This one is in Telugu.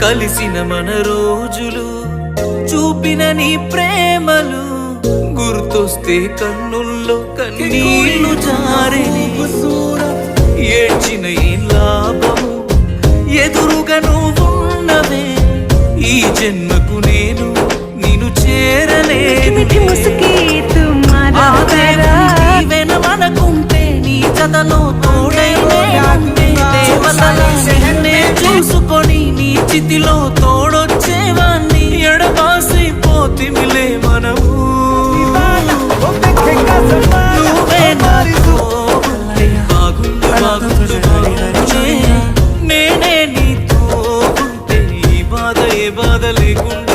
కలిసిన మన రోజులు చూపిన నీ ప్రేమలు గుర్తొస్తే కన్నుల్లో కన్నీళ్లు జారిని ఏడ్చిన ఈ లాభము ఎదురుగా నువ్వున్నవే ఈ జన్మకు నేను నిన్ను చేరలేను మనకుంటే నీ జతలో తోడైనే చూసుకొని నీ చితిలో తోడొచ్చేవాణ్ణి ఎడబాసి పోతిమిలే మనము నేనే నీతో ఉంటే ఈ బాధ ఏ బాధ లేకుండా